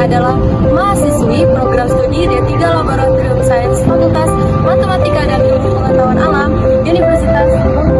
adalah mahasiswi program studi D3 Laboratorium Sains Fakultas Matematika dan Ilmu Pengetahuan Alam Universitas Bengkulu.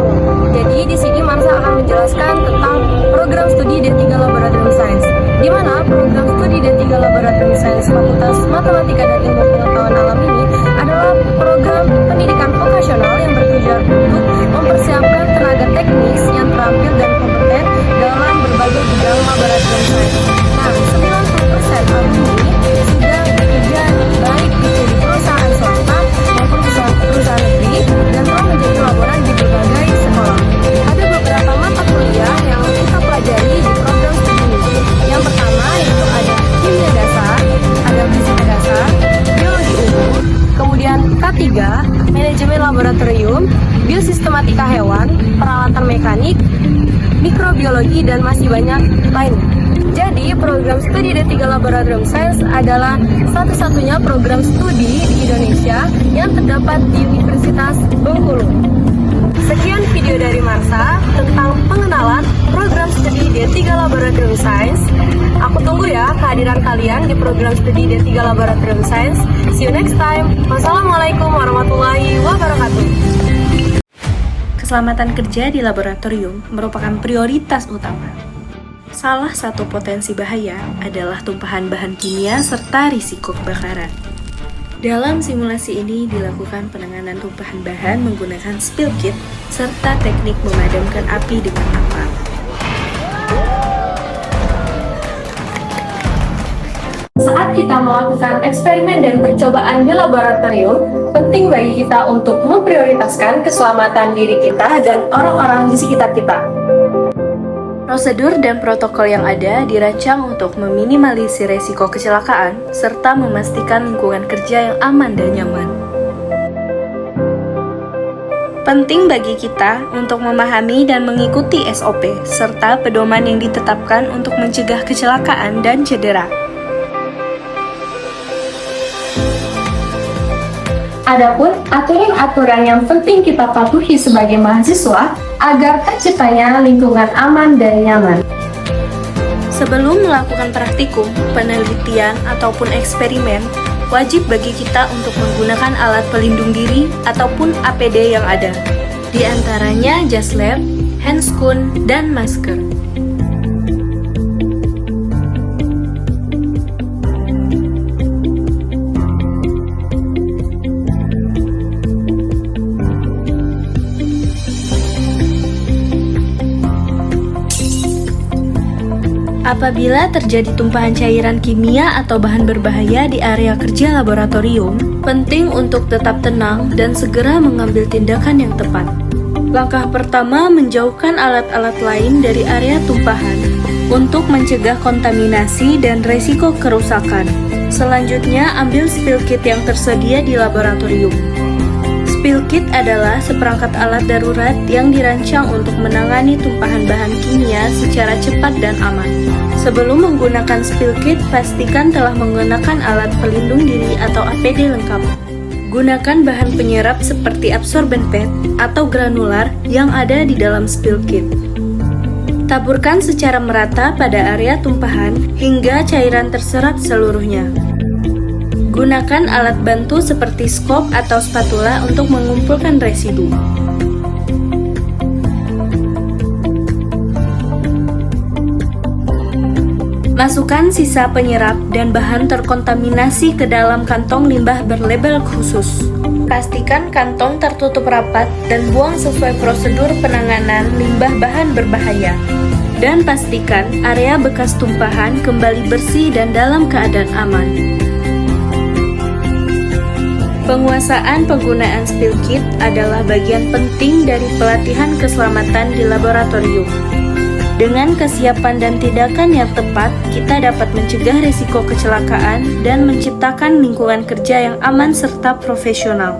Jadi di sini Marsa akan menjelaskan tentang program studi D3 Laboratorium Sains, di mana program studi D3 Laboratorium Sains Fakultas Matematika dan Ilmu Pengetahuan Alam ini adalah program pendidikan vokasional yang bertujuan untuk mempersiapkan tenaga teknis yang terampil dan kompeten dalam berbagai bidang laboratorium sains. Nah, 90% alumni sudah bekerja baik itu di perusahaan swasta maupun perusahaan negeri dan telah menjadi laboran di berbagai sekolah. Ada beberapa mata kuliah yang kita pelajari di program studi ini. Yang pertama yaitu ada kimia dasar, ada fisika dasar, biologi umum, kemudian K3, manajemen laboratorium, biosistematika hewan, peralatan mekanik, mikrobiologi, dan masih banyak lainnya. Jadi, program studi D3 Laboratorium Sains adalah satu-satunya program studi di Indonesia yang terdapat di Universitas Bengkulu. Sekian video dari Marsa tentang pengenalan program studi D3 Laboratorium Sains. Aku tunggu ya kehadiran kalian di program studi D3 Laboratorium Sains. See you next time. Wassalamualaikum warahmatullahi wabarakatuh. Keselamatan kerja di laboratorium merupakan prioritas utama. Salah satu potensi bahaya adalah tumpahan bahan kimia serta risiko kebakaran. Dalam simulasi ini dilakukan penanganan tumpahan bahan menggunakan spill kit serta teknik memadamkan api dengan apar. Saat kita melakukan eksperimen dan percobaan di laboratorium, penting bagi kita untuk memprioritaskan keselamatan diri kita dan orang-orang di sekitar kita. Prosedur dan protokol yang ada dirancang untuk meminimalisir resiko kecelakaan serta memastikan lingkungan kerja yang aman dan nyaman. Penting bagi kita untuk memahami dan mengikuti SOP serta pedoman yang ditetapkan untuk mencegah kecelakaan dan cedera. Adapun aturan-aturan yang penting kita patuhi sebagai mahasiswa agar terciptanya lingkungan aman dan nyaman. Sebelum melakukan praktikum, penelitian, ataupun eksperimen, wajib bagi kita untuk menggunakan alat pelindung diri ataupun APD yang ada. Di antaranya jas lab, handscoon, dan masker. Apabila terjadi tumpahan cairan kimia atau bahan berbahaya di area kerja laboratorium, penting untuk tetap tenang dan segera mengambil tindakan yang tepat. Langkah pertama, menjauhkan alat-alat lain dari area tumpahan untuk mencegah kontaminasi dan resiko kerusakan. Selanjutnya, ambil spill kit yang tersedia di laboratorium. Spill kit adalah seperangkat alat darurat yang dirancang untuk menangani tumpahan bahan kimia secara cepat dan aman. Sebelum menggunakan spill kit, pastikan telah menggunakan alat pelindung diri atau APD lengkap. Gunakan bahan penyerap seperti absorben pad atau granular yang ada di dalam spill kit. Taburkan secara merata pada area tumpahan hingga cairan terserap seluruhnya. Gunakan alat bantu seperti skop atau spatula untuk mengumpulkan residu. Masukkan sisa penyerap dan bahan terkontaminasi ke dalam kantong limbah berlabel khusus. Pastikan kantong tertutup rapat dan buang sesuai prosedur penanganan limbah bahan berbahaya. Dan pastikan area bekas tumpahan kembali bersih dan dalam keadaan aman. Penguasaan penggunaan spill kit adalah bagian penting dari pelatihan keselamatan di laboratorium. Dengan kesiapan dan tindakan yang tepat, kita dapat mencegah risiko kecelakaan dan menciptakan lingkungan kerja yang aman serta profesional.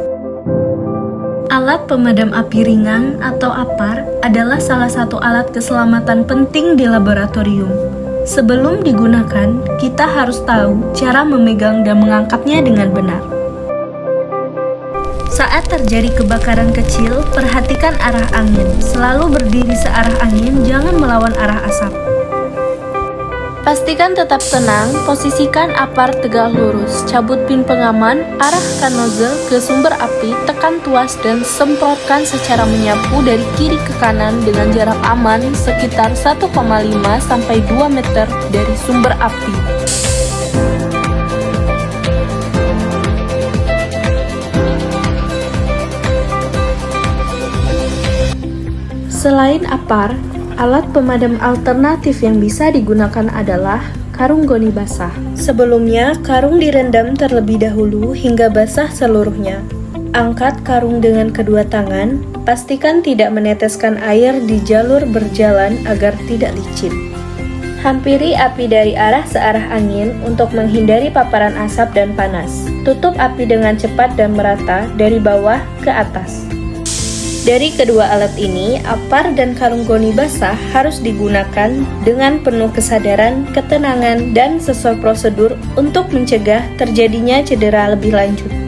Alat pemadam api ringan atau APAR adalah salah satu alat keselamatan penting di laboratorium. Sebelum digunakan, kita harus tahu cara memegang dan mengangkatnya dengan benar. Saat terjadi kebakaran kecil, perhatikan arah angin. Selalu berdiri searah angin, jangan melawan arah asap. Pastikan tetap tenang, posisikan apar tegak lurus, cabut pin pengaman, arahkan nozzle ke sumber api, tekan tuas dan semprotkan secara menyapu dari kiri ke kanan dengan jarak aman sekitar 1,5 sampai 2 meter dari sumber api. Selain apar, alat pemadam alternatif yang bisa digunakan adalah karung goni basah. Sebelumnya, karung direndam terlebih dahulu hingga basah seluruhnya. Angkat karung dengan kedua tangan, pastikan tidak meneteskan air di jalur berjalan agar tidak licin. Hampiri api dari arah searah angin untuk menghindari paparan asap dan panas. Tutup api dengan cepat dan merata dari bawah ke atas. Dari kedua alat ini, apar dan karung goni basah harus digunakan dengan penuh kesadaran, ketenangan, dan sesuai prosedur untuk mencegah terjadinya cedera lebih lanjut.